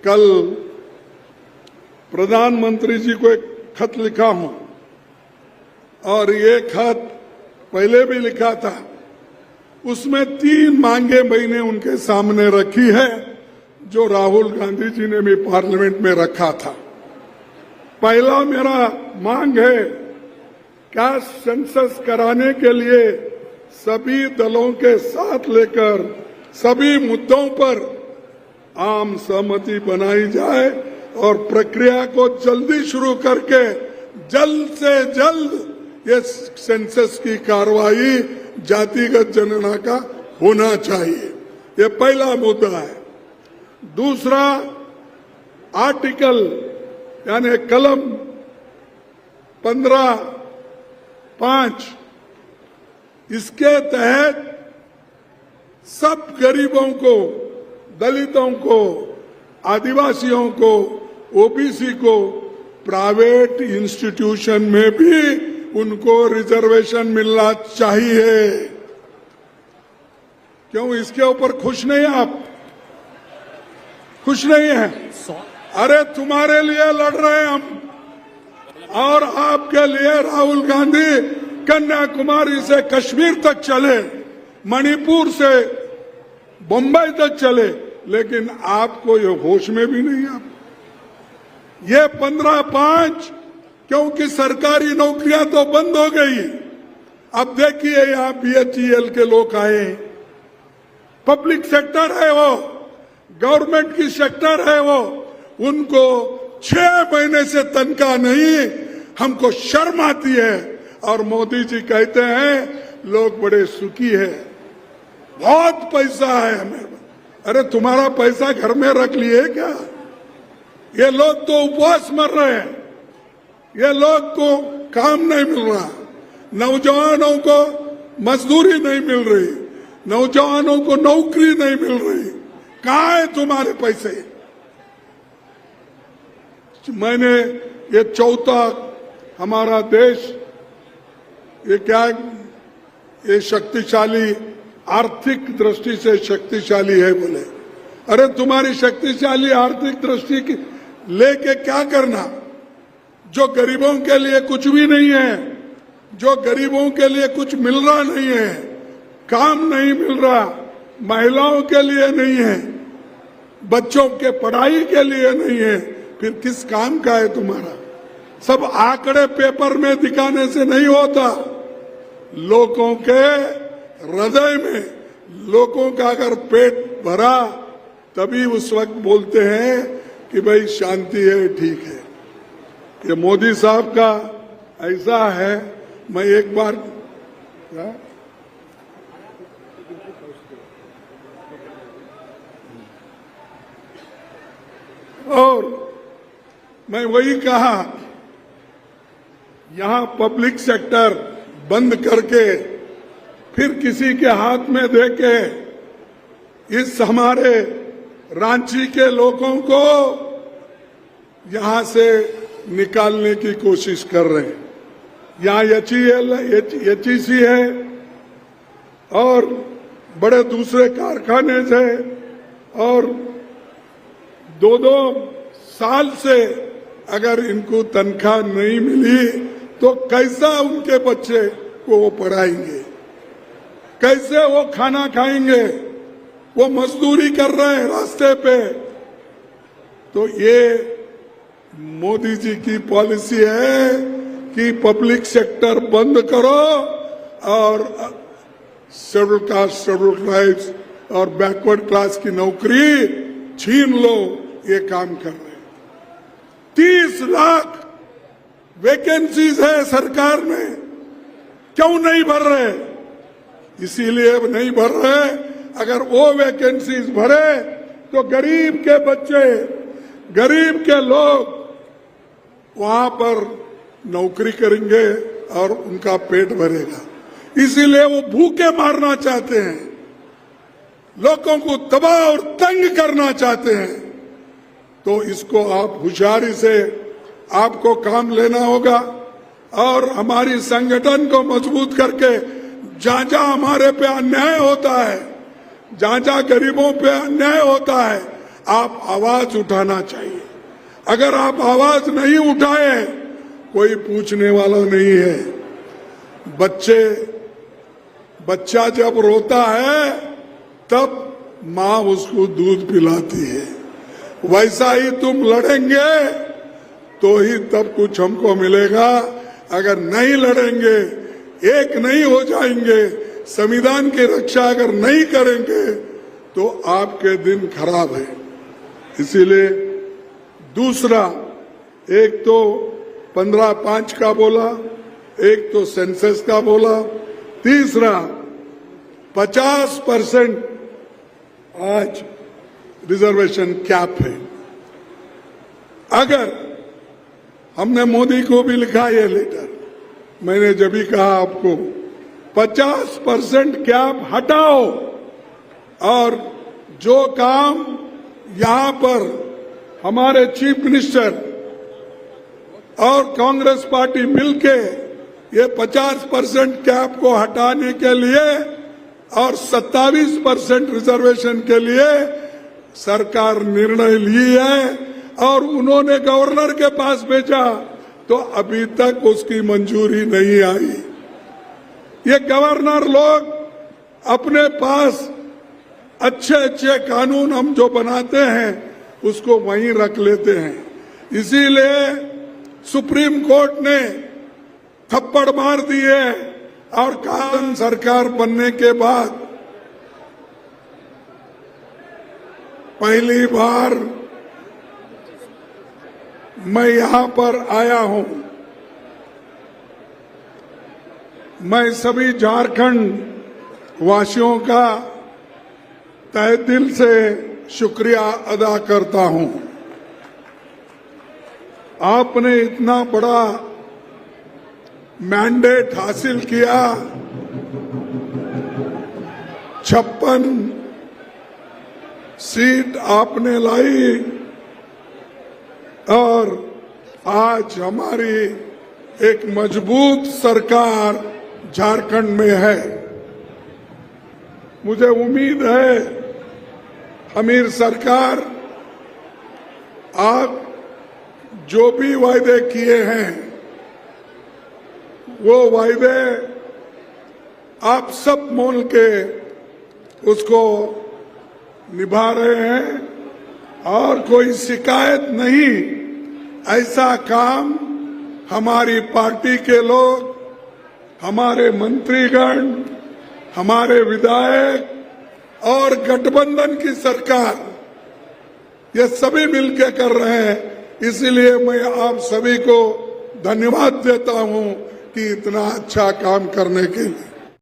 कल प्रधानमंत्री जी को एक खत लिखा हूं और ये खत पहले भी लिखा था। उसमें 3 मांगे मैंने उनके सामने रखी है जो राहुल गांधी जी ने भी पार्लियामेंट में रखा था। पहला मेरा मांग है कैश सेंसस कराने के लिए सभी दलों के साथ लेकर सभी मुद्दों पर आम सहमति बनाई जाए और प्रक्रिया को जल्दी शुरू करके जल्द से जल्द ये सेंसस की कार्रवाई जातिगत जनगणना का होना चाहिए। ये पहला मुद्दा है। दूसरा, आर्टिकल यानी कलम 15(5) इसके तहत सब गरीबों को, दलितों को, आदिवासियों को, ओबीसी को प्राइवेट इंस्टीट्यूशन में भी उनको रिजर्वेशन मिलना चाहिए। क्यों इसके ऊपर खुश नहीं आप? खुश नहीं है? अरे तुम्हारे लिए लड़ रहे हैं हम और आपके लिए राहुल गांधी कन्याकुमारी से कश्मीर तक चले, मणिपुर से बंबई तक चले, लेकिन आपको ये होश में भी नहीं। आप ये 15(5) क्योंकि सरकारी नौकरियां तो बंद हो गई। अब देखिए यहाँ BHEL के लोग आए, पब्लिक सेक्टर है वो, गवर्नमेंट की सेक्टर है वो, उनको 6 महीने से तनख्वाह नहीं। हमको शर्म आती है और मोदी जी कहते हैं लोग बड़े सुखी है, बहुत पैसा है हमें। अरे तुम्हारा पैसा घर में रख लिए क्या? ये लोग तो उपवास मर रहे हैं, ये लोग को काम नहीं मिल रहा, नौजवानों को मजदूरी नहीं मिल रही, नौजवानों को नौकरी नहीं मिल रही। कहाँ है तुम्हारे पैसे? मैंने ये चौथा हमारा देश ये क्या, ये शक्तिशाली, आर्थिक दृष्टि से शक्तिशाली है बोले। अरे तुम्हारी शक्तिशाली आर्थिक दृष्टि की लेके क्या करना? जो गरीबों के लिए कुछ भी नहीं है, जो गरीबों के लिए कुछ मिल रहा नहीं है, काम नहीं मिल रहा, महिलाओं के लिए नहीं है, बच्चों के पढ़ाई के लिए नहीं है, फिर किस काम का है तुम्हारा? सब आंकड़े पेपर में दिखाने से नहीं होता। लोगों के हृदय में, लोगों का अगर पेट भरा तभी उस वक्त बोलते हैं कि भाई शांति है, ठीक है। ये मोदी साहब का ऐसा है। मैं एक बार और मैं वही कहा, यहां पब्लिक सेक्टर बंद करके फिर किसी के हाथ में देके इस हमारे रांची के लोगों को यहां से निकालने की कोशिश कर रहे हैं। यहाँ HEC है और बड़े दूसरे कारखाने है और 2-2 साल से अगर इनको तनख्वाह नहीं मिली तो कैसा उनके बच्चे को वो पढ़ाएंगे, कैसे वो खाना खाएंगे? वो मजदूरी कर रहे हैं रास्ते पे। तो ये मोदी जी की पॉलिसी है कि पब्लिक सेक्टर बंद करो और शेड्यूल कास्ट, शेड्यूल ट्राइब्स और बैकवर्ड क्लास की नौकरी छीन लो। ये काम कर रहे हैं। 30 लाख वैकेंसीज है सरकार में, क्यों नहीं भर रहे? इसीलिए नहीं भर रहे। अगर वो वैकेंसीज भरे तो गरीब के बच्चे, गरीब के लोग वहां पर नौकरी करेंगे और उनका पेट भरेगा। इसीलिए वो भूखे मारना चाहते हैं, लोगों को तबाह और तंग करना चाहते हैं। तो इसको आप होशियारी से आपको काम लेना होगा और हमारी संगठन को मजबूत करके जहां जहां हमारे पे अन्याय होता है, जहां जहां गरीबों पे अन्याय होता है, आप आवाज उठाना चाहिए। अगर आप आवाज नहीं उठाए, कोई पूछने वाला नहीं है। बच्चा जब रोता है तब माँ उसको दूध पिलाती है। वैसा ही तुम लड़ेंगे तो ही तब कुछ हमको मिलेगा। अगर नहीं लड़ेंगे, एक नहीं हो जाएंगे, संविधान की रक्षा अगर नहीं करेंगे तो आपके दिन खराब है। इसीलिए दूसरा, एक तो 15/5 का बोला, एक तो सेंसस का बोला, तीसरा 50% आज रिजर्वेशन कैप है। अगर हमने मोदी को भी लिखा ये लेटर, मैंने जब भी कहा आपको 50% कैप हटाओ और जो काम यहां पर हमारे चीफ मिनिस्टर और कांग्रेस पार्टी मिलके ये 50% कैप को हटाने के लिए और 27% रिजर्वेशन के लिए सरकार निर्णय ली है और उन्होंने गवर्नर के पास भेजा तो अभी तक उसकी मंजूरी नहीं आई। ये गवर्नर लोग अपने पास अच्छे कानून हम जो बनाते हैं उसको वहीं रख लेते हैं। इसीलिए सुप्रीम कोर्ट ने थप्पड़ मार दिए और कांग्रेस सरकार बनने के बाद पहली बार मैं यहां पर आया हूं। मैं सभी झारखंड वासियों का तहे दिल से शुक्रिया अदा करता हूं। आपने इतना बड़ा मैंडेट हासिल किया, 56 सीट आपने लाई और आज हमारी एक मजबूत सरकार झारखंड में है। मुझे उम्मीद है अमीर सरकार, आप जो भी वायदे किए हैं वो वायदे आप सब मोल के उसको निभा रहे हैं और कोई शिकायत नहीं। ऐसा काम हमारी पार्टी के लोग, हमारे मंत्रीगण, हमारे विधायक और गठबंधन की सरकार, ये सभी मिलकर कर रहे हैं। इसीलिए मैं आप सभी को धन्यवाद देता हूं कि इतना अच्छा काम करने के लिए।